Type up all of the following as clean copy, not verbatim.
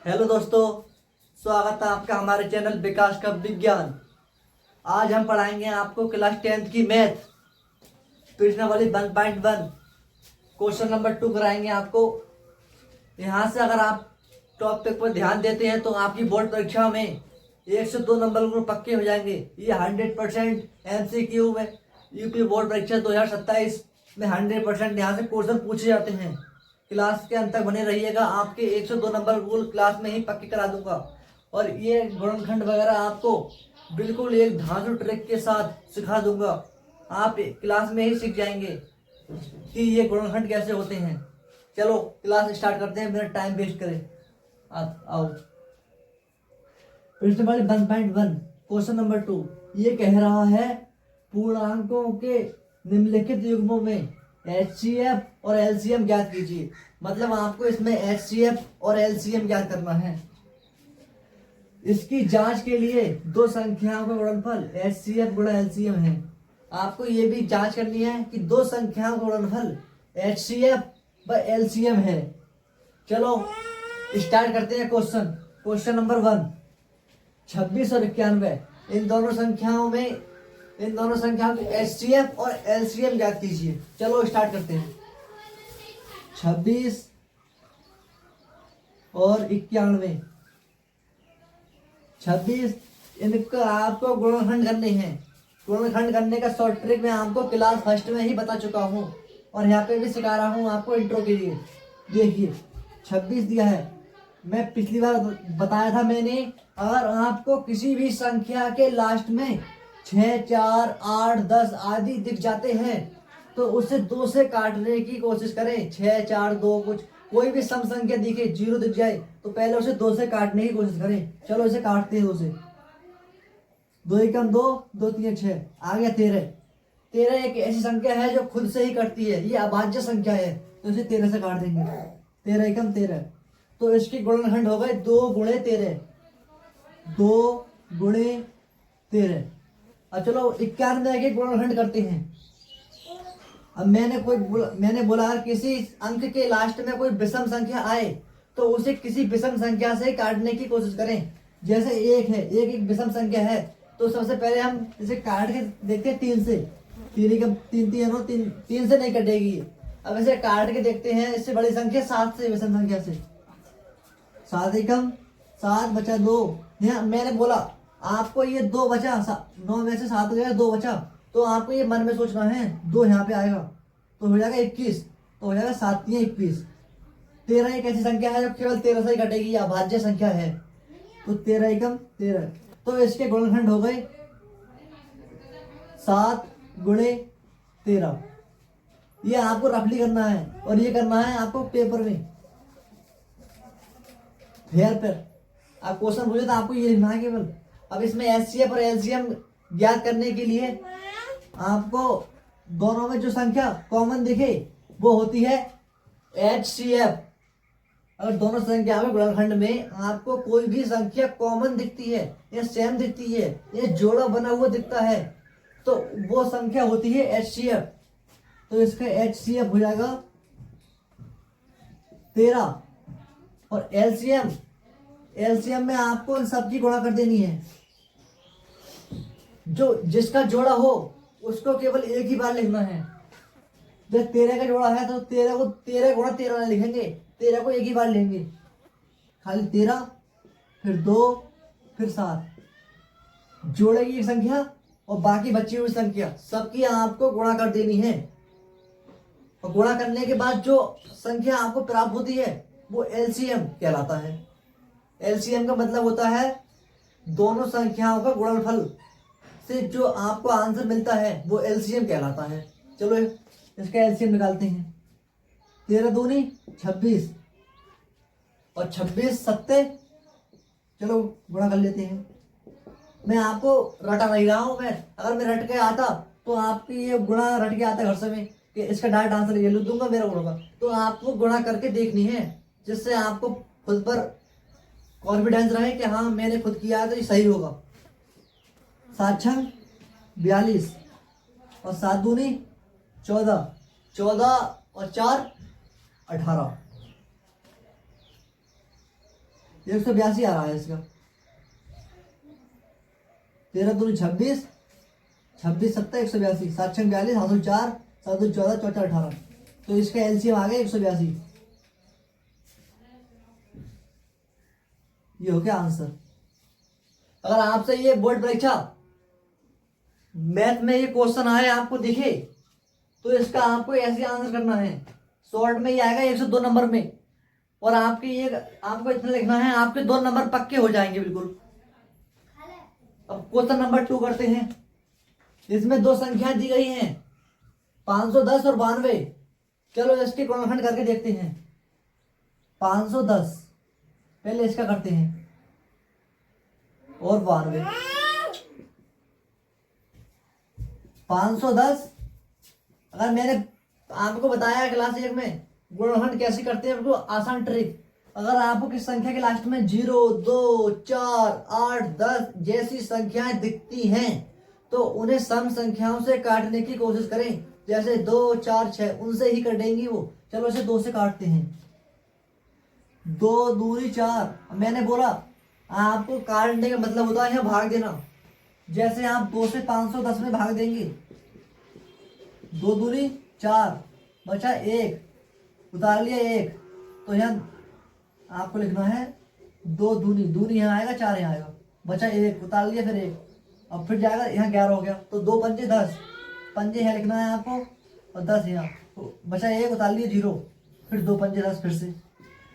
Hello दोस्तों, स्वागत है आपका हमारे चैनल विकास का विज्ञान। आज हम पढ़ाएंगे आपको क्लास 10th की मैथ प्रश्नावली 1.1 क्वेश्चन नंबर 2 कराएंगे आपको। यहाँ से अगर आप टॉपिक पर ध्यान देते हैं तो आपकी बोर्ड परीक्षा में 1 से 2 नंबर को पक्के हो जाएंगे। ये 100% MCQ में यूपी बोर्ड परीक्षा 2027 में 100% यहाँ से क्वेश्चन पूछे जाते हैं। क्लास के अंत तक बने रहिएगा, आपके 1 से 2 नंबर बिल्कुल क्लास में ही पक्के करा दूंगा। और ये गुणनखंड वगैरह आपको बिल्कुल एक धांसू ट्रिक के साथ सिखा दूंगा। आप क्लास में ही सीख जाएंगे कि ये गुणनखंड कैसे होते हैं। चलो क्लास स्टार्ट करते हैं, बिना टाइम वेस्ट करें। आओ। प्रश्न 1.1 क्वेश्चन नंबर 2 ये कह रहा है पूर्णांकों के निम्नलिखित युग्मों में HCF और LCM ज्ञात कीजिए। मतलब आपको इसमें HCF और LCM ज्ञात करना है। इसकी जांच के लिए दो संख्याओं का गुणनफल HCF गुणा LCM है। आपको ये भी जांच करनी है कि दो संख्याओं का गुणनफल HCF व LCM है। चलो स्टार्ट करते हैं क्वेश्चन नंबर 1। 26 और 91 इन दोनों संख्याओं के HCF और LCM ज्ञात कीजिए। चलो स्टार्ट करते हैं। 26 और 91 26 इनका आपको गुणनखंड करने हैं। गुणनखंड करने का शॉर्ट ट्रिक मैं आपको क्लास फर्स्ट में ही बता चुका हूँ और यहाँ पे भी सिखा रहा हूँ आपको इंट्रो के लिए। देखिए 26 दिया है, मैं पिछली बार बताया था मैंने, अगर आपको किसी भी संख्या के लास्ट में 6, 4, 8, 10 आदि दिख जाते हैं तो उसे 2 से काटने की कोशिश करें। 6, 4, 2 कोई भी सम संख्या दिखे, 0 दिख जाए तो पहले उसे 2 से काटने की कोशिश करें। चलो इसे काटते हैं 2 से। 2 एकम 2, 2 3 6, आ गया 13। 13 एक ऐसी संख्या है जो खुद से ही कटती है, ये अभाज्य संख्या है तो इसे 13 से काट देंगे। 13 एकम 13, तो इसके गुणनखंड हो गए 2 गुणे 13। 2 गुणे 13। अब चलो 91 के गुणनखंड करते हैं। अब मैंने बोला किसी अंक के लास्ट में कोई विषम संख्या आए तो उसे किसी विषम संख्या से काटने की कोशिश करें। जैसे 1 है, एक विषम संख्या है तो सबसे पहले हम इसे काट के देखते हैं 3 से। 3 का 3 से नहीं कटेगी। अब इसे काट के देखते हैं इससे बड़ी संख्या 7 से, विषम संख्या से। 7 एकम 7 बचा 2। मैंने बोला आपको ये 2 बचा, 9 में से 7 गया, 2 बचा, तो आपको ये मन में सोचना है 2 यहाँ पे आएगा तो हो जाएगा 21, तो हो जाएगा 7 3 21। 13 एक ऐसी संख्या है जो केवल 13 से ही कटेगी, अभाज्य संख्या है, तो 13 एकम 13। तो इसके गुणनखंड हो गए 7 गुणे 13। ये आपको रफली करना है और ये करना है आपको पेपर में फेयर पर। आप क्वेश्चन पूछे तो आपको ये लिखना है केवल। अब इसमें HCF और LCM ज्ञात करने के लिए आपको दोनों में जो संख्या कॉमन दिखे वो होती है HCF। अगर दोनों संख्या में गुणनखंड में आपको कोई भी संख्या कॉमन दिखती है या सेम दिखती है या जोड़ा बना हुआ दिखता है तो वो संख्या होती है HCF। तो इसका HCF हो जाएगा 13 और LCM में आपको इन सबकी गुणा कर देनी है। जो जिसका जोड़ा हो उसको केवल एक ही बार लिखना है। जब 13 का जोड़ा है तो 13 को 13 गुणा 13 लिखेंगे, 13 को एक ही बार लेंगे, खाली 13 फिर 2 फिर 7 जोड़े की संख्या और बाकी बची हुई संख्या सबकी आपको गुणा कर देनी है। और गुणा करने के बाद जो संख्या आपको प्राप्त होती है वो LCM कहलाता है। LCM का मतलब होता है दोनों संख्याओं का गुणनफल से जो आपको आंसर मिलता है वो LCM कहलाता है। चलो इसका LCM निकालते हैं। 13 दूनी 26 और 26 सत्ते, चलो गुणा कर लेते हैं। मैं आपको रटा नहीं रहा हूं, अगर मैं रट के आता तो आपकी ये गुणा रट के आता घर से में कि इसका डायरेक्ट आंसर ये लिख दूंगा मेरा गुणा, तो आपको गुणा करके देखनी है जिससे आपको खुद पर कॉन्फिडेंस रहे कि हाँ मैंने खुद किया तो ये सही होगा। 7 छंग 42 और 7 दूनी 14, 14 और 4 18। 182 आ रहा है इसका। 13 दूनी 26, 26 सत्ता 182, 7 छंग 42, 7 4, 7 14, 14 18। तो इसका एलसीएम आ गया 182। ये हो गया आंसर। अगर आपसे ये बोर्ड परीक्षा मैथ में ये क्वेश्चन आए आपको दिखे तो इसका आपको ऐसे आंसर करना है। शॉर्ट में ये आएगा 102 नंबर में, और आपके ये आपको इतना लिखना है, आपके 2 नंबर पक्के हो जाएंगे बिल्कुल। अब क्वेश्चन नंबर 2 करते हैं। इसमें 2 संख्या दी गई हैं, 510 और 92। चलो इसके गुणनखंड करके देखते हैं। 510 पहले इसका करते हैं, और 92। 510, अगर मैंने आपको बताया क्लास 1 में गुणनखंड कैसे करते हैं, बिल्कुल आसान ट्रिक। अगर आपको किस संख्या के लास्ट में 0, 2, 4, 8, 10 जैसी संख्याएं दिखती हैं तो उन्हें सम संख्याओं से काटने की कोशिश करें। जैसे 2, 4, 6 उनसे ही कटेंगी वो। चलो इसे 2 से काटते हैं। 2 दूनी 4। मैंने बोला आपको काटने का मतलब होता है भाग देना। जैसे आप 2 से 510 में भाग देंगे, 2 दूनी 4, बचा 1, उतार लिया 1। तो यहाँ आपको लिखना है 2 दूनी, दूनी यहाँ आएगा, 4 यहाँ आएगा, बचा 1, उतार लिया फिर 1, अब फिर जाएगा यहाँ 11 हो गया। तो 2 पंजे 10, पंजे यहाँ लिखना है आपको, और 10 यहाँ, तो बचा 1, उतार लिया 0, फिर 2 पंजे 10 फिर से,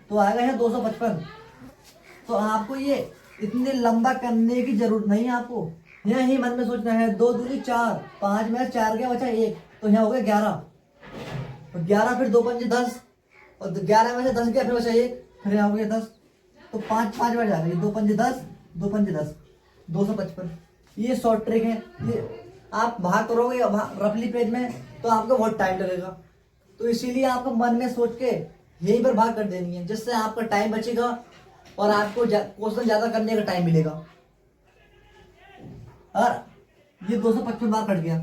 तो आएगा यहाँ 255। तो आपको ये इतने लंबा करने की जरूरत नहीं है, आपको यहाँ ही मन में सोचना है 2 दूनी 4, 5 में 4 गया, बचा 1, तो यहाँ हो गया 11, और 11 फिर 2 पंजे 10, और 11 में से 10 गया, फिर बचा 1, फिर यहाँ हो गया 10, तो 5 5 बार जाएगा, 2 पंजे 10, 2 पंजे 10, 255। ये शॉर्ट ट्रिक है। ये आप भाग करोगे रफली पेज में तो आपको बहुत टाइम लगेगा, तो इसीलिए आपको मन में सोच के यहीं पर भाग कर देनी है, जिससे आपका टाइम बचेगा और आपको क्वेश्चन ज्यादा करने का टाइम मिलेगा। और ये 255 बार कट गया।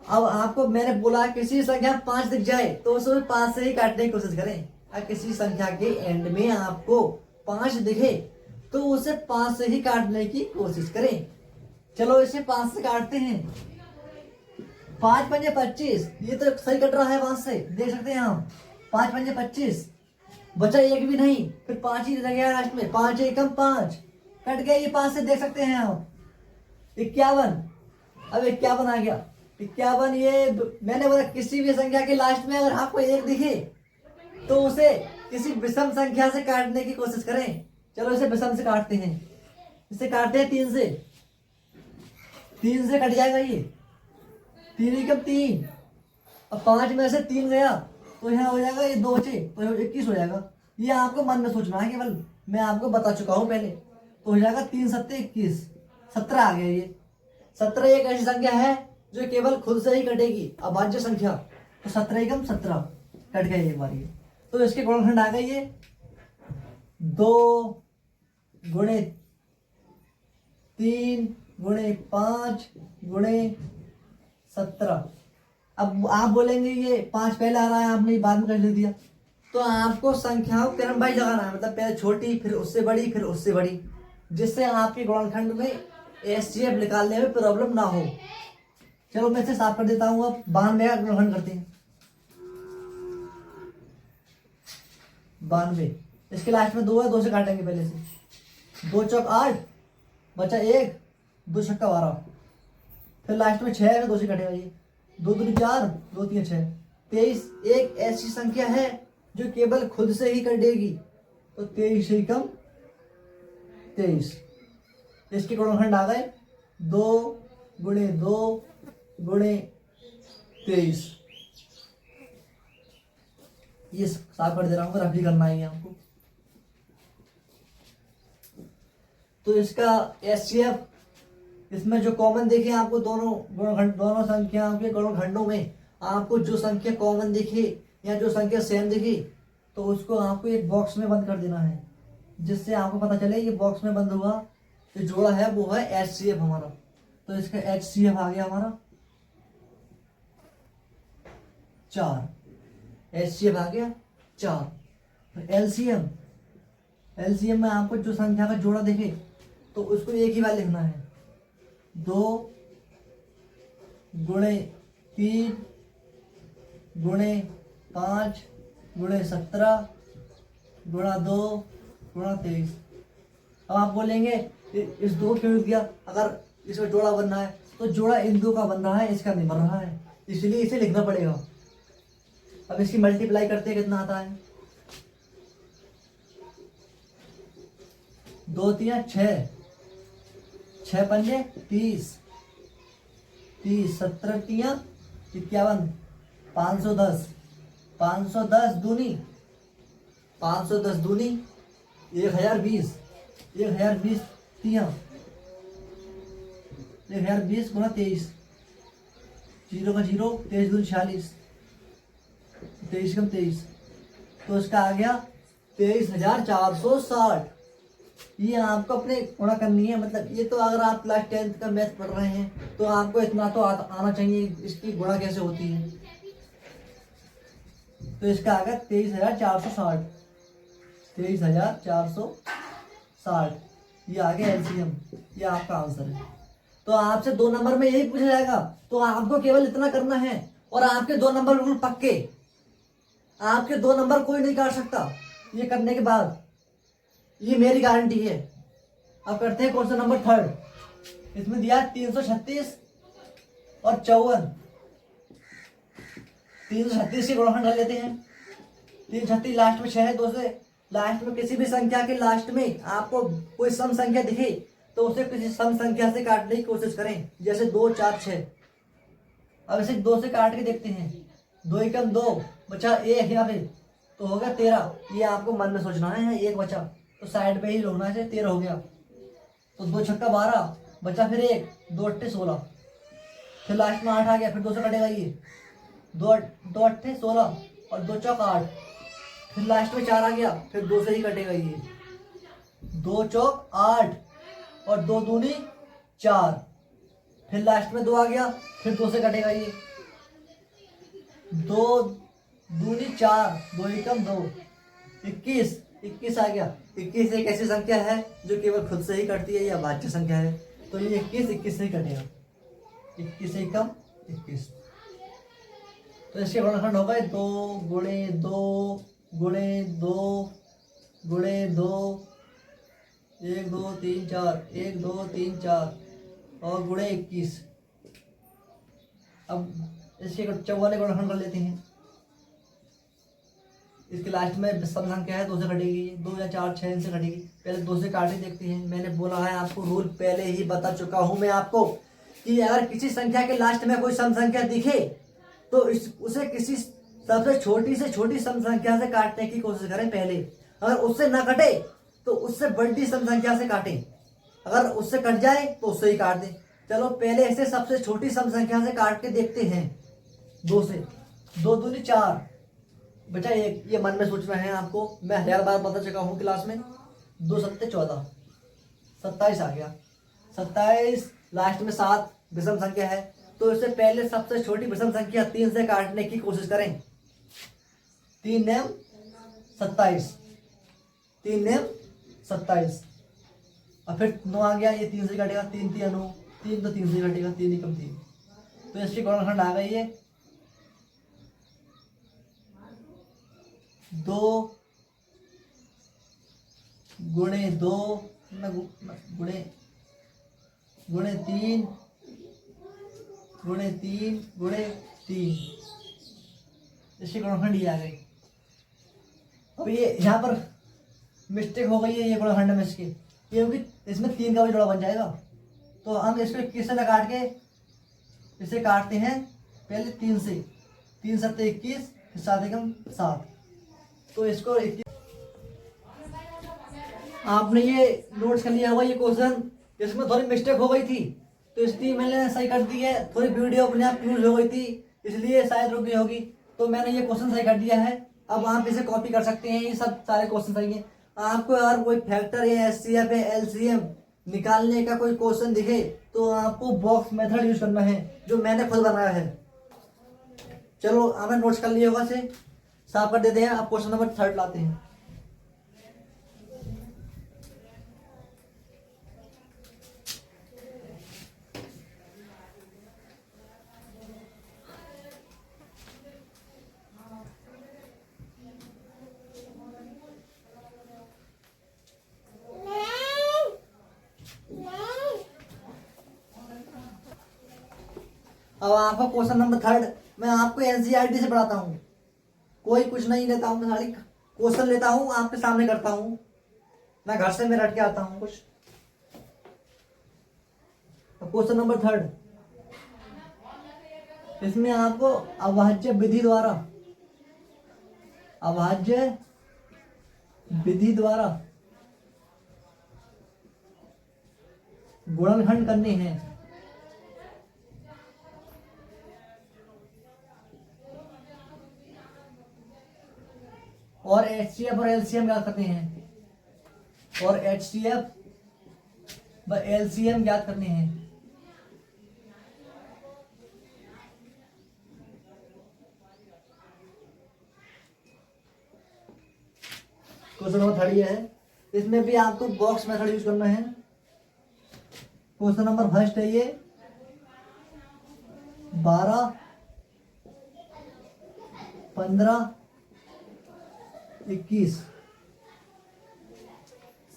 अब आपको मैंने बोला किसी संख्या 5 दिख जाए तो उसे 5 से ही काटने की कोशिश करें। और किसी संख्या के एंड में आपको 5 दिखे तो उसे 5 से ही काटने की कोशिश करें। चलो इसे 5 से काटते हैं। 5 पंजे 25, ये तो सही कट रहा है 5 से, देख सकते हैं हम। 5 पंजे 25, बचा 1 भी नहीं, फिर 5 ही रह गया लास्ट में, 5 एकम 5, कट गया ये 5 से, देख सकते हैं हम। 51, अब 51 आ गया। 51, ये मैंने बोला किसी भी संख्या के लास्ट में अगर आपको 1 दिखे तो उसे किसी विषम संख्या से काटने की कोशिश करें। चलो इसे विषम से काटते हैं। इसे काटते हैं 3 से, 3 से कट जाएगा ये, 3 एकम 3, अब 5 में से 3 गया तो यहाँ हो जाएगा, ये 2 बचे तो 21 हो जाएगा। ये आपको मन में सोचना है, केवल मैं आपको बता चुका हूँ पहले। तो हो जाएगा 3 सत्ते 21, 17 आ गया ये। 17 एक ऐसी संख्या है जो केवल खुद से ही कटेगी, अभाज्य संख्या। तो 17 एकम 17 कट गया एक बार ये। तो इसके गुणनखंड आ गए ये 2 गुणे 3 गुणे 5 गुणे 17। अब आप बोलेंगे ये 5 पहले आ रहा है, आपने बाद में कर दिया। तो आपको संख्याओं क्रम वाइज लगाना है, मतलब पहले छोटी, फिर उससे बड़ी, फिर उससे बड़ी, जिससे आपके गुणनखंड में एचसीएफ निकालने में प्रॉब्लम ना हो। चलो मैं इसे साफ कर देता हूँ। अब 92 का गुणनखंड करते हैं। 92, इसके लास्ट में 2 है, 2 से काटेंगे पहले से। 2 चौक 8, बचा 1, 2 छक्का 12, फिर लास्ट में 6 है, 2 से कटेगा ये। 2 दूनी 4, 2 3 6, 23 एक ऐसी संख्या है जो केवल खुद से ही कटेगी। तो 23 से कम 23। इसके गुणनखंड आ गए 2 गुणे 2 गुणे 23। ये साफ कर दे रहा हूँ, रफली करना है आपको। तो इसका एचसीएफ, इसमें जो कॉमन दिखे आपको दोनों गुणनखंड, दोनों संख्याओं के गुणनखंडों में आपको जो संख्या कॉमन दिखे या जो संख्या सेम दिखी तो उसको आपको एक बॉक्स में बंद कर देना है, जिससे आपको पता चले ये बॉक्स में बंद हुआ, जो जोड़ा है वो है एचसीएफ हमारा। तो इसका एचसीएफ आ गया हमारा 4, एचसीएफ आ गया 4। एलसीएम एलसीएम में आपको जो संख्या का जोड़ा दिखे तो उसको एक ही बार लिखना है। 2 गुणे 3 गुणे 5 गुणे 17 गुणा 2 गुणा 23। अब आप बोलेंगे इस 2 क्यों दिया, अगर इसमें जोड़ा बनना है तो जोड़ा इन 2 का बन रहा है, इसका नहीं बन रहा है, इसलिए इसे लिखना पड़ेगा। अब इसकी मल्टीप्लाई करते हैं कितना आता है, 2 3 6, 6 पंजे 30, 17 3 51, 510, 510 दूनी 510 दूनी 1020, 1020 3, 1020 गुना 23, 0 का 0, 23 दूनी 46, 23 कम 23, तो इसका आ गया 23,460। ये आपको अपने गुणा करनी है, मतलब ये तो अगर आप क्लास 10th का मैथ पढ़ रहे हैं तो आपको इतना तो आना चाहिए इसकी गुणा कैसे होती है। तो इसका आ गया 23,460, 23,460, ये आ गया एलसीएम, ये आपका आंसर है। तो आपसे 2 नंबर में यही पूछा जाएगा, तो आपको केवल इतना करना है और आपके 2 नंबर बिल्कुल पक्के, आपके 2 नंबर कोई नहीं काट सकता ये करने के बाद, ये मेरी गारंटी है। अब करते हैं क्वेश्चन नंबर 3। इसमें दिया 336 और 54, 336 के गुणनखंड कर लेते हैं। 336 लास्ट में 6 है, 2 से लास्ट में किसी भी संख्या के लास्ट में आपको कोई सम संख्या दिखे तो उसे किसी सम संख्या से काटने की कोशिश करें, जैसे 2 4 6। अब इसे 2 से काट के देखते हैं, 2 एकम 2 बचा 1 यहाँ पे, तो हो गया 13। ये आपको मन में सोचना है, 1 बचा तो साइड पे ही रोकना है, 13 हो गया। तो 2 छक्का 12 बचा, फिर 1, 2 अट्ठे 16, फिर लास्ट में 8 आ गया, फिर 2 से कटेगा ये, 2 अट्ठे 16 और 2 चौक 8, फिर लास्ट में 4 आ गया, फिर 2 से ही कटेगा ये, 2 चौक 8 और 2 दूनी 4, फिर लास्ट में 2 आ गया, फिर 2 से कटेगा ये, 2 दूनी 4, 2 एकम 2, 21 आ गया। 21 एक ऐसी संख्या है जो केवल खुद से ही कटती है या भाज्य संख्या है, तो ये 21 से ही कटेगा, 21 एकम 21। तो इसके गुणनखंड हो गए 2 गुणे 2 गुणे 2 गुणे 2, 1 2 3 4, 1 2 3 4 और गुणे 21। अब इसके 54 गुणनखंड कर लेते हैं। इसके लास्ट में सम संख्या है, 2 से कटेगी, 2 या 4 6 से कटेगी। पहले 2 से काटे देखते हैं। मैंने बोला है आपको, रूल पहले ही बता चुका हूं मैं आपको कि अगर किसी संख्या के लास्ट में कोई सम संख्या दिखे तो उसे किसी सबसे छोटी से छोटी सम संख्या से काटने की कोशिश करें पहले। अगर उससे ना कटे तो उससे बड़ी सम संख्या से काटें, अगर उससे कट जाए तो उससे ही काट दें। चलो पहले इसे सबसे छोटी सम संख्या से काट के देखते हैं। 2 से 2 दूनी 4 बचा 1, ये मन में सोचना है आपको, मैं 1000 बार बता चुका हूँ क्लास में। 2 सत्ते 14, 27 आ गया, 27 लास्ट में 7 विषम संख्या है, तो इससे पहले सबसे छोटी विषम संख्या 3 से काटने की कोशिश करें। 3 नेम 27, 3 नेम 27, और फिर 9 आ गया, ये 3 से कटेगा, 3 3 9, 3 तो 3 से कटेगा, 3 एकम 3, तो इसकी गुणनखंड आ गई है 2 गुणे 2 गुणे 3 गुणे 3 गुणे 3, इसकी गुणनखंड ये आ गई। अब ये यहाँ पर मिस्टेक हो गई है ये गुणनखंड में इसके, क्योंकि इसमें 3 का भी जोड़ा बन जाएगा, तो हम इसको 21 से न काट के इसे काटते हैं पहले 3 से। 3 सत्ते 21, 7 एकम 7, तो इसको 21। आपने ये नोट्स कर लिया होगा ये क्वेश्चन, इसमें थोड़ी मिस्टेक हो गई थी तो इसलिए मैंने सही कर दी है। थोड़ी वीडियो अपने आप यूज हो गई थी इसलिए शायद रुक गई होगी, तो मैंने ये क्वेश्चन सही कर दिया है। अब आप इसे कॉपी कर सकते हैं, ये सब सारे क्वेश्चन सही हैं। आपको अगर कोई फैक्टर या एचसीएफ या एलसीएम निकालने का कोई क्वेश्चन दिखे तो आपको बॉक्स मेथड यूज करना है, जो मैंने खुद बनाया है। चलो आपने नोट्स कर लिया होगा, से साफ कर देते हैं। अब क्वेश्चन नंबर 3 लाते हैं। अब आपको क्वेश्चन नंबर 3 मैं आपको एनसीईआरटी से पढ़ाता हूँ, कोई कुछ नहीं लेता हूँ, मैं सारी क्वेश्चन लेता हूँ आपके सामने करता हूँ, मैं घर से मैं रट के आता हूँ कुछ। क्वेश्चन नंबर 3 इसमें आपको अभाज्य विधि द्वारा गुणनखंड करने हैं। और एचसीएफ और एलसीएम ज्ञात करते हैं, और एचसीएफ व एलसीएम ज्ञात करने हैं। क्वेश्चन नंबर 3 है, इसमें भी आपको बॉक्स मेथड यूज करना है। क्वेश्चन नंबर 1 है ये 12, 15, 21।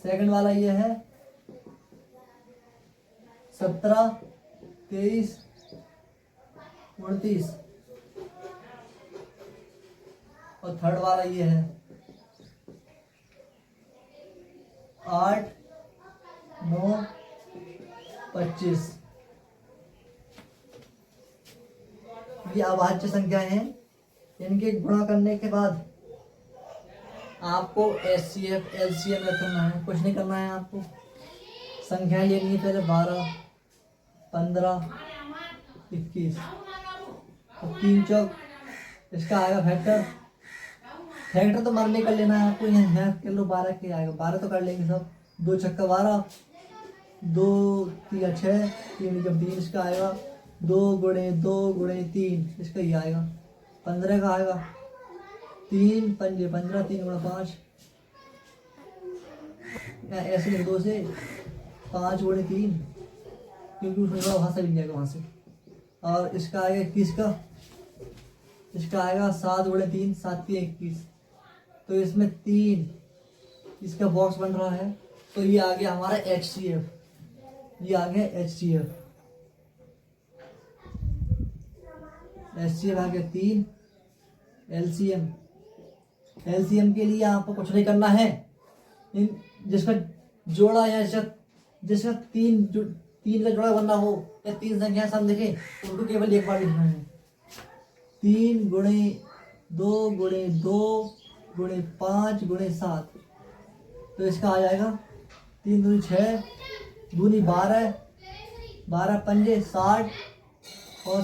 सेकंड वाला ये है 17, 23, 29। और थर्ड वाला ये है 8, 9, 25। ये अभाज्य संख्याएं हैं, इनके गुणा करने के बाद आपको एचसीएफ एलसीएम करना है, कुछ नहीं करना है आपको। संख्या लेनी है पहले 12, 15, 21 और 3 चौक इसका आएगा फैक्टर तो मन में कर लेना है आपको। यहाँ कर लो 12 के आएगा, 12 तो कर लेंगे सब। 2 छक्का 12, 2 3 6, 3 जब 3 इसका आएगा 2 गुणे 2 गुणे 3 इसका ही आएगा 15 का आएगा। 3 पंजे 15, 3 गुणा 5 ऐसे लिख 2 से 5 गुणे 3 क्योंकि उसमें वहाँ से मिल जाएगा वहाँ से। और इसका आएगा 21 का, इसका आएगा 7 गुणे 3, 7 3 21। तो इसमें 3 इसका बॉक्स बन रहा है। तो ये आ गया हमारा HCF, ये आ गया HCF। HCF आ गया 3। LCM के लिए आपको कुछ नहीं करना है, जिसका जोड़ा या जिसका तीन का जोड़ा बनना हो या 3 संख्या सब देखें उनको केवल एक बार लिखना है। 3 गुणे 2 गुणे 2 गुणे 5 गुणे 7। तो इसका आ जाएगा 3 दूनी 6 दूनी 12, 12 पंजे 60 और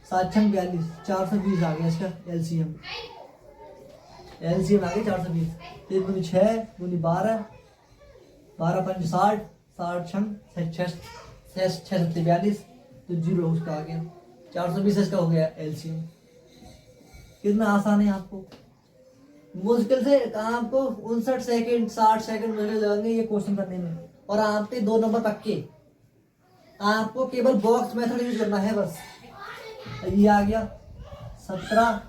7 छंग 42, 420 आ गया इसका LCM आ गया 420। 3 दूनी 6 दूनी 12, 12 पंजे 60, 60 छंग 6 42, तो 0 उसका आ गया 420 इसका हो गया LCM। कितना आसान है, आपको मुश्किल से आपको 59 सेकेंड 60 सेकेंड मुश्किल लगेंगे ये क्वेश्चन करने में। और आपके 2 नंबर पक्के, आपको केवल बॉक्स मेथड यूज करना है बस। ये आ गया 17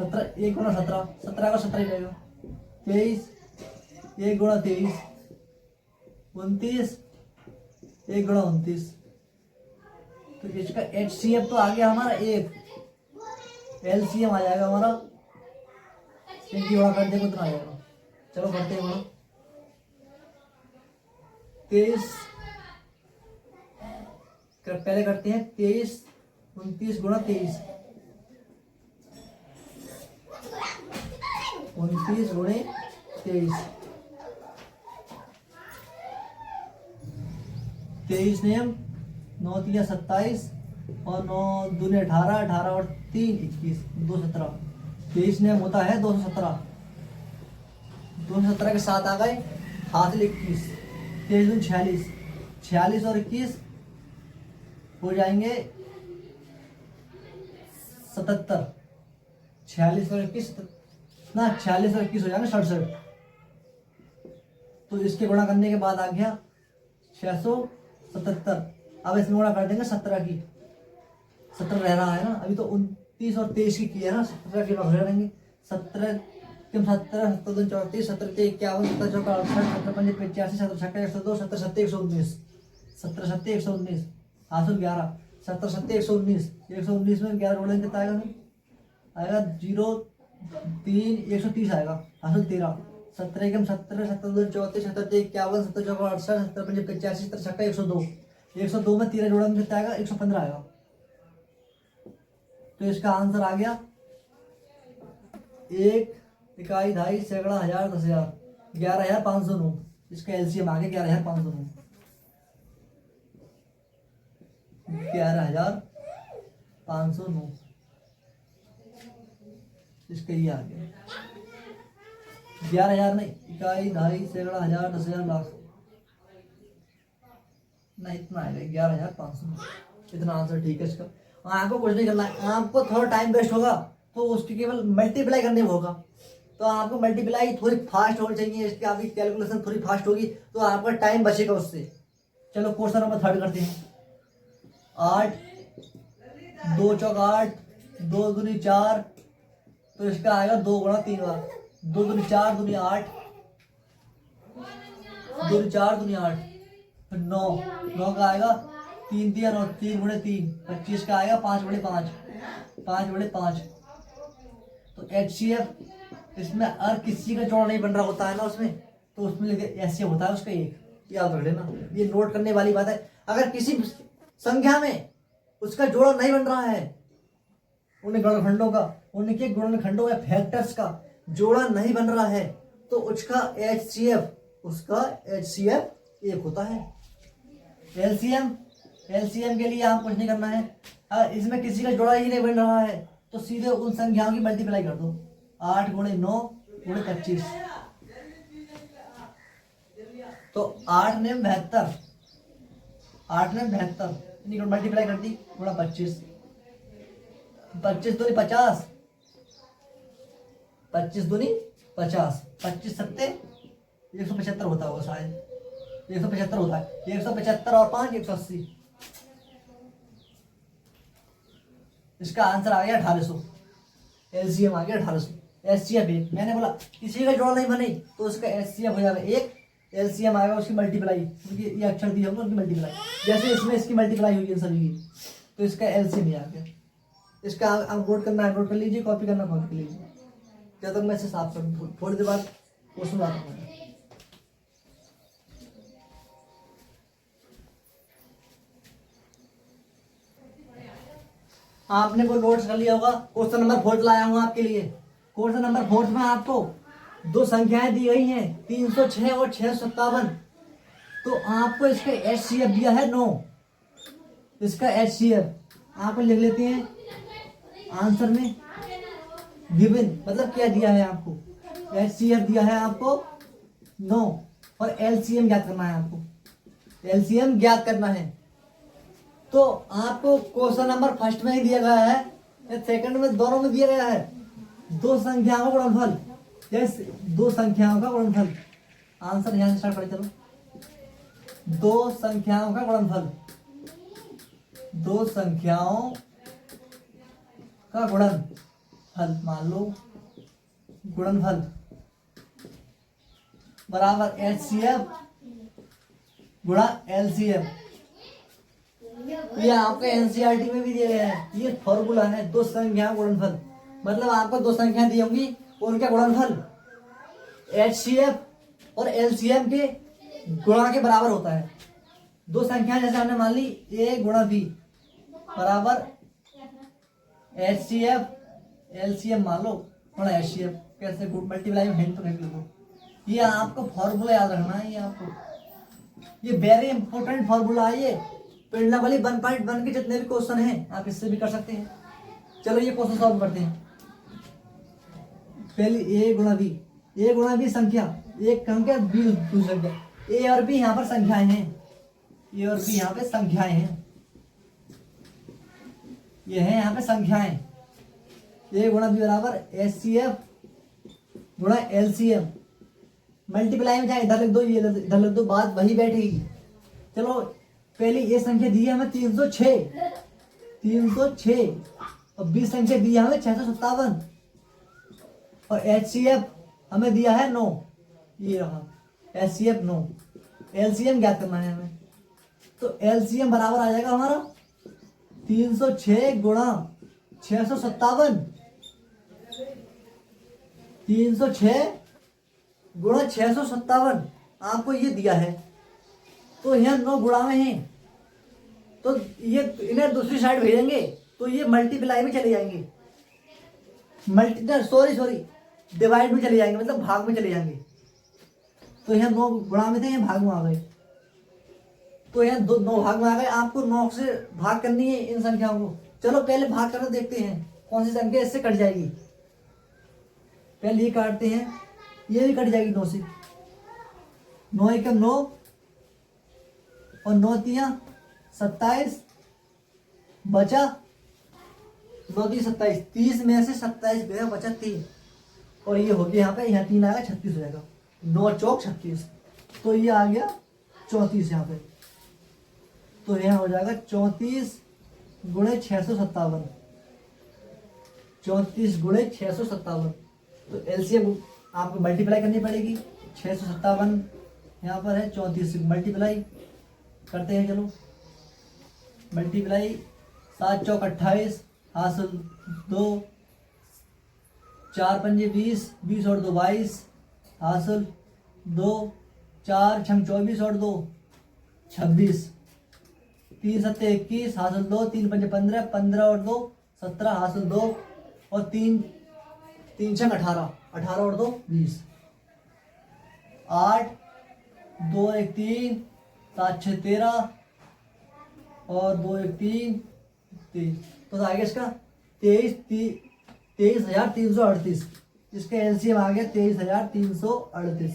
1 गुणा 17, 17 का 17 ही रहेगा। 23 1 गुणा 23, 29 1 गुणा 29। तो इसका HCF तो आ गया हमारा 1, LCM आ जाएगा हमारा, इनकी गुणा कर देंगे उतना आ जाएगा। चलो करते हैं गुणा। 23 पहले करते हैं 23 29 गुणा 23, 29 गुणे 23, 23 ने 9 3 27 और 9 दूने 18, 18 और 3 21, 217। 23 ने होता है 217, 217 के साथ आ गए हाथ 21, 23 दून 46, 46 और 21 हो जाएंगे 77, 46 और 21 ना 46 और 21 हो जाएंगे 67। तो इसके गुणा करने के बाद आ गया 677। अब इसमें गुणा कर देंगे 17 की, 17 रह रहा है ना अभी, तो 29 और 23 की किया ना, 17 के रह रहेंगे। 17 17 17 34 17 51 17 54 68 17 55 85 17 56 102 17 7 119, 17 सत्ते 119 हासिल 11, 17 सत्ते 119, 119 में 11 जोड़ेंगे कितना आएगा? आएगा 0 3 130 आएगा, हासिल 13, 17 एकम 17, 17 2 34, 17 51, 17 चौका 68, 17 पंजे 85, 17 छक्का 102, 102 में 13 जोड़ेंगे कितना आएगा? 115 आएगा। तो इसका आंसर आ गया 1 इकाई ढाई सैकड़ा हजार 10,000 11,509। इसका एलसीएम आ गया 11,509, 11,509 इसका ये आ गया 11,000 नहीं, इकाई ढाई सैकड़ा हजार 10,000 लाख नहीं, इतना आएगा 11,509। इतना आंसर ठीक है इसका। आपको कुछ नहीं करना है, आपको थोड़ा टाइम वेस्ट होगा तो उसकी केवल मल्टीप्लाई करने में होगा। तो आपको मल्टीप्लाई थोड़ी फास्ट होनी चाहिए, इसकी आपकी कैलकुलेशन थोड़ी फास्ट होगी तो आपका टाइम बचेगा उससे। चलो क्वेश्चन नंबर 3 करते हैं। 8 2 चौक 8, 2 दूनी 4, तो इसका आएगा 2 गुणा 3 बार, 2 दूनी 4 दूनी 8, 2 दूनी 4 दूनी 8, फिर 9 का आएगा 3 दिया 9, 3 गुणे 3 25 का आएगा 5 बड़े 5, 5 बड़े 5। तो HCF इसमें अगर किसी का जोड़ नहीं बन रहा होता है ना उसमें, तो उसमें लिखे ऐसे होता है उसका 1, याद रख लेना, ये नोट करने वाली बात है। अगर किसी संख्या में उसका जोड़ा नहीं बन रहा है, उन्हें गुणनखंडों का, उनके गुणनखंडों या फैक्टर्स का जोड़ा नहीं बन रहा है, तो उसका HCF 1 होता है। एलसीएम के लिए आप कुछ नहीं करना है, अगर इसमें किसी का जोड़ा ही नहीं बन रहा है तो सीधे उन संख्याओं की मल्टीप्लाई कर दो, 8 गुणे 9 गुणे 25, तो 8 ने 72, 8 ने 72 मल्टीप्लाई कर दी गुणा 25, 25 दूनी 50, 25 दूनी 50, 25 सत्ते 175 होता होगा शायद, 175 होता है, 175 और 5 180। इसका आंसर आ गया 1800, एलसीएम आ गया 1800। एचसीएफ 1, मैंने बोला किसी का जोड़ा नहीं बने तो उसका एचसीएफ हो जाएगा 1, एलसीएम आएगा उसकी मल्टीप्लाई, क्योंकि ये अक्षर दिए होंगे उनकी मल्टीप्लाई, जैसे इसमें इसकी मल्टीप्लाई हुई है सभी की, तो इसका एलसीएम ही आ गया। इसका आप नोट करना है नोट कर लीजिए, कॉपी करना कॉपी कर लीजिए, जब तक मैं इसे साफ कर दूँ थोड़ी देर बाद क्वेश्चन आता हूँ। आपने को नोट्स कर लिया होगा। क्वेश्चन नंबर 4 लाया हूँ आपके लिए। क्वेश्चन नंबर 4 में आपको 2 संख्याएं दी गई हैं 306 और 657, तो आपको इसका HCF दिया है 9। इसका HCF आपको लिख लेते हैं आंसर में, गिवन मतलब क्या दिया है आपको, HCF दिया है आपको 9 और LCM ज्ञात करना है, आपको LCM ज्ञात करना है। तो आपको क्वेश्चन नंबर 1 में ही दिया गया है या 2 में, दोनों में दिया गया है 2 संख्याओं का गुणनफल, जैसे 2 संख्याओं का गुणनफल। आंसर यहां से स्टार्ट करें, चलो 2 संख्याओं का गुणनफल, 2 संख्याओं का गुणनफल, मान लो गुणनफल बराबर HCF गुणा LCM। ये आपका एनसीईआरटी में भी दिया गया है, ये फॉर्मूला है 2 संख्या गुणनफल, मतलब आपको 2 संख्या दी होंगी उनका गुणनफल HCF और LCM के गुणा के बराबर होता है। 2 संख्या जैसे हमने मान ली A गुणा B बराबर HCF LCM मान लो गुणा HCF, कैसे मल्टीप्लाई में हिंट तो नहीं लो। ये आपको फॉर्मूला याद रखना है, ये आपको, ये वेरी इंपॉर्टेंट फॉर्मूला है। ये पिंडावली 1.1 के जितने भी क्वेश्चन हैं आप इससे भी कर सकते हैं। चलो ये क्वेश्चन सॉल्व करते हैं। पहले A गुणा B, A गुणा B संख्या, एक संख्या B दूसरी संख्या, A और B यहाँ पर संख्याएं हैं, A और B यहाँ पे संख्याएं हैं, ये है यहाँ पे संख्याएं। A गुणा B बराबर HCF गुणा LCM, मल्टीप्लाई में चाहे इधर लिख दो ये इधर लिख दो, बात वही बैठेगी। चलो पहले ये संख्या दी है हमें 306 और B संख्या दी है हमें 657 और HCF हमें दिया है 9, ये रहा HCF 9। LCM ज्ञात करना है हमें, तो एलसीएम बराबर आ जाएगा हमारा 306 गुणा 657, 306 गुणा 657 आपको ये दिया है। तो यहाँ 9 गुणा में है, तो ये इन्हें दूसरी साइड भेजेंगे तो ये मल्टीप्लाई में चले जाएंगे, सॉरी डिवाइड में चले जाएंगे, मतलब भाग में चले जाएंगे। तो यहाँ 9 गुणा में थे, यहाँ भाग में आ गए, तो यहाँ 9 भाग में आ गए। आपको 9 से भाग करनी है इन संख्याओं को। चलो पहले भाग करके देखते हैं कौन सी संख्या इससे कट जाएगी। पहले ये काटते हैं, ये भी कट जाएगी 9 से। 9 एकम 9 और 9 तिया 27, बचा 9 3 27, 30 में से 27 गया, बचा 3, और ये हो गया यहाँ पे, यहाँ 3 आएगा, 36 हो जाएगा। 9 चौक 36, तो ये आ गया 34 यहाँ पे। तो यहाँ हो जाएगा 34 गुणे 657, 34 गुणे 657। तो एलसीएम आपको मल्टीप्लाई करनी पड़ेगी। 657 यहाँ पर है, 34 से मल्टीप्लाई करते हैं। चलो मल्टीप्लाई, 7 चौक 28, हासिल 2, 4 पंजे 20, 20 और 2 22, हासिल 2, 4 छम 24 और 2 26, 3 सत्ते 21, हासिल 2, 3 पंजे 15, 15 और 2 17, हासिल 2, और 3 छम 18, 18 और 2 20, 8 2 1 3, 7 6 13 और 2 1 3 23। तो आगे इसका 23,338। इसका एलसीएम आ गया 23,338।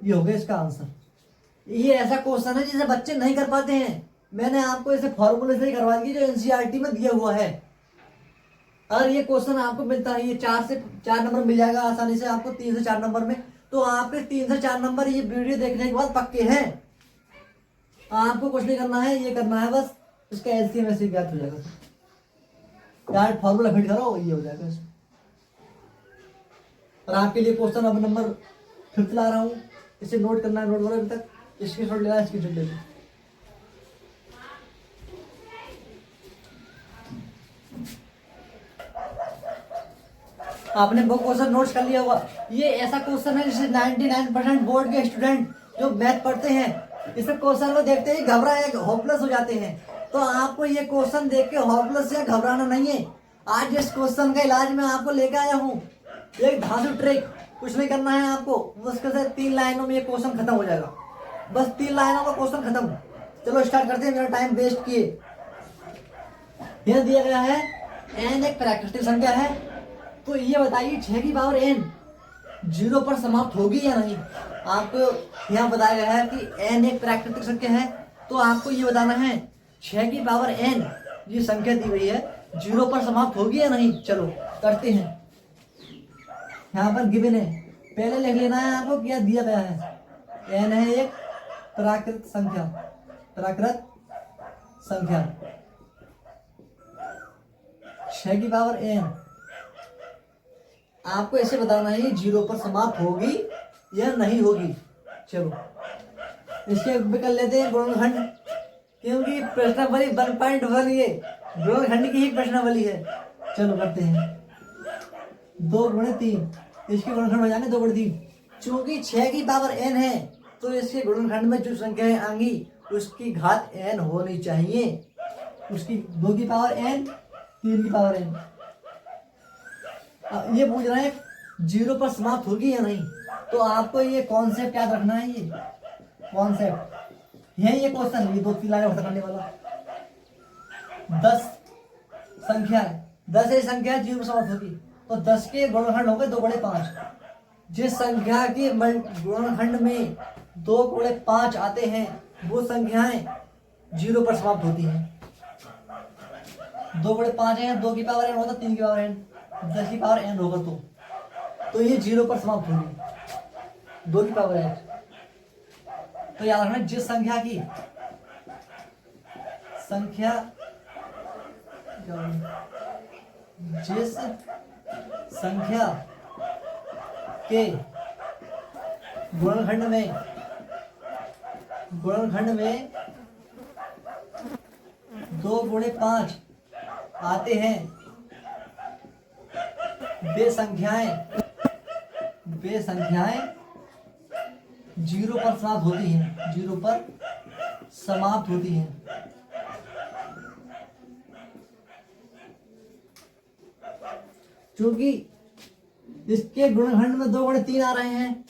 ये हो गया इसका आंसर। ये ऐसा क्वेश्चन है जिसे बच्चे नहीं कर पाते हैं। मैंने आपको इसे फॉर्मूले से ही करवा दी जो एनसीईआरटी में दिया हुआ है। अगर ये क्वेश्चन आपको मिलता है, ये 4 से 4 नंबर मिल जाएगा आसानी से आपको, 3 से 4 नंबर में। तो आपके 3 से 4 नंबर ये वीडियो देखने के बाद पक्के हैं। आपको कुछ नहीं करना है, ये करना है बस, इसका एलसीएम ऐसे ज्ञात हो जाएगा। यार फॉर्मूला फिट करो, ये हो जाएगा। और आपके लिए क्वेश्चन अब नंबर 5 ला रहा हूँ, इसे नोट करना है, नोट करो अभी तक, स्क्रीनशॉट लेना है, स्क्रीनशॉट ले लो। आपने वो क्वेश्चन नोट्स कर लिया होगा। ये ऐसा क्वेश्चन है जिसे 99% बोर्ड के स्टूडेंट जो मैथ पढ़ते हैं, इस क्वेश्चन को देखते ही घबराए, होपलेस हो जाते हैं। तो आपको ये क्वेश्चन देख के होपलेस या घबराना नहीं है। आज इस क्वेश्चन का इलाज मैं आपको लेके आया हूँ, एक धांसू ट्रिक। कुछ नहीं करना है आपको, मुश्किल से 3 लाइनों में ये क्वेश्चन खत्म हो जाएगा। बस 3 लाइनों का क्वेश्चन खत्म। चलो स्टार्ट करते हैं, मेरा टाइम वेस्ट किए। यह दिया गया है n एक प्राकृतिक संख्या है, तो ये बताइए 6 की पावर n 0 पर समाप्त होगी या नहीं। आपको यहाँ बताया गया है कि n एक प्राकृतिक संख्या है, तो आपको ये बताना है 6 की पावर n ये संख्या दी गई है 0 पर समाप्त होगी या नहीं। चलो करते हैं। यहाँ पर गिवन है, पहले लिख लेना है आपको क्या दिया गया है। n है एक प्राकृत संख्या, प्राकृत संख्या 6 की पावर n। आपको ऐसे बताना है 0 पर समाप्त होगी या नहीं होगी। चलो इसके कर लेते हैं गुणनखंड, क्योंकि प्रश्नावली 1.1 ये गुणनखंड की ही प्रश्नावली है। चलो करते हैं। 2 गुणे 3, इसके गुणनखंड हो जाएंगे 2 गुणे 3। चूंकि 6 की पावर n है, तो इसके गुणनखंड में जो संख्याएं आएंगी उसकी घात n होनी चाहिए। उसकी 2 की पावर n, 3 की पावर n। ये पूछ रहे हैं 0 पर समाप्त होगी या नहीं, तो आपको ये कॉन्सेप्ट याद रखना है। ये कॉन्सेप्ट है, ये क्वेश्चन, ये 2-3 लाइन खत्म करने वाला। 10 संख्या है, 10 ये संख्या 0 पर समाप्त होगी, तो 10 के गुणनखंड होंगे 2 गुणे 5। जिस संख्या के गुणनखंड में 2 गुणे 5 आते हैं वो संख्याएं 0 पर समाप्त होती हैं। 2 गुणे 5 है, 2 की पावर n होगा, 3 की पावर n, 10 की पावर n होगा, तो ये 0 पर समाप्त होगी। 2 की पावर n। तो याद रखना, जिस संख्या की जिस संख्या के गुणनखंड में गुणनखंड में 2 गुणे 5 आते हैं। वे संख्याएं 0 पर समाप्त होती हैं। 0 पर समाप्त होती हैं। क्योंकि इसके गुणनखंड में 2 गुणे 3 आ रहे हैं,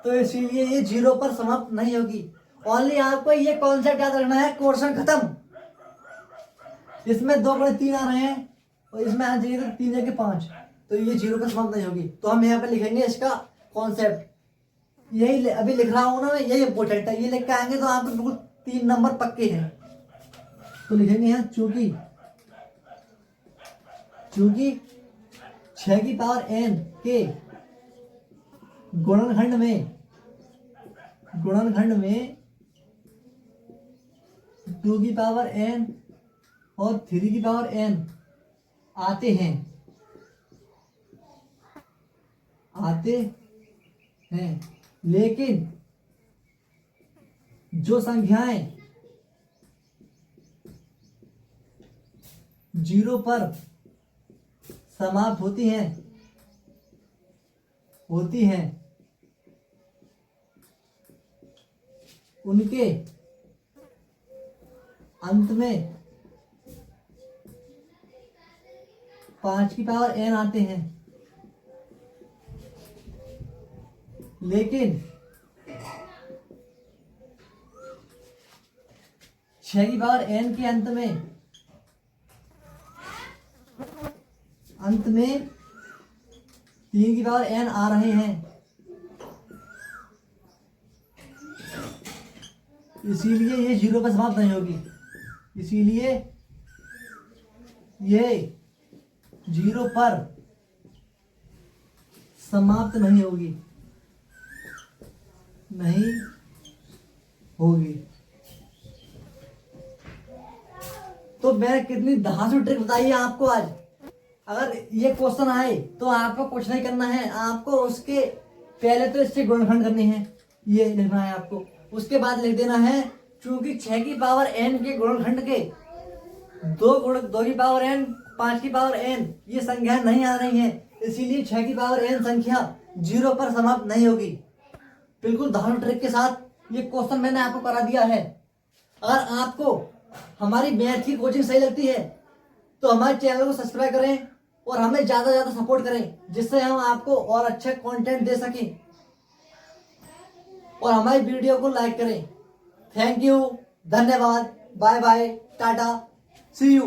तो इसीलिए ये 0 पर समाप्त नहीं होगी। ओनली आपको ये कॉन्सेप्ट याद रखना है, क्वेश्चन खत्म। इसमें 2 गुणे 3 आ रहे हैं और इसमें आना चाहिए था 3 जगह 5, तो ये 0 पर समाप्त नहीं होगी। तो हम यहाँ पे लिखेंगे इसका कॉन्सेप्ट, यही अभी लिख रहा हूं ना मैं, यही इंपॉर्टेंट है। ये लिख के आएंगे तो आपको बिल्कुल 3 नंबर पक्के हैं। तो लिखेंगे यहाँ चूंकि 6 की पावर n के गुणनखंड में 2 की पावर n और 3 की पावर n आते हैं, लेकिन जो संख्याएं 0 पर समाप्त होती हैं उनके अंत में 5 की पावर n आते हैं, लेकिन 6 की पावर n के अंत में 3 की पावर n आ रहे हैं। इसीलिए ये 0 पर समाप्त नहीं होगी। इसीलिए ये 0 पर समाप्त नहीं होगी। तो मैंने कितनी धांसू ट्रिक बताई है आपको आज। अगर ये क्वेश्चन आए तो आपको कुछ नहीं करना है, आपको उसके पहले तो इससे गुणनखंड करनी है, ये लिखना है आपको। उसके बाद लिख देना है चूंकि 6 की पावर n के गुणनखंड के 2 की पावर n 5 की पावर n ये संख्या नहीं आ रही है, इसीलिए 6 की पावर n संख्या 0 पर समाप्त नहीं होगी। बिल्कुल धारणा ट्रिक के साथ ये क्वेश्चन मैंने आपको करा दिया है। अगर आपको हमारी मैथ की कोचिंग सही लगती है तो हमारे चैनल को सब्सक्राइब करें और हमें ज्यादा से ज्यादा सपोर्ट करें, जिससे हम आपको और अच्छा कंटेंट दे सकें। और हमारी वीडियो को लाइक करें। थैंक यू, धन्यवाद, bye bye, tata, see you.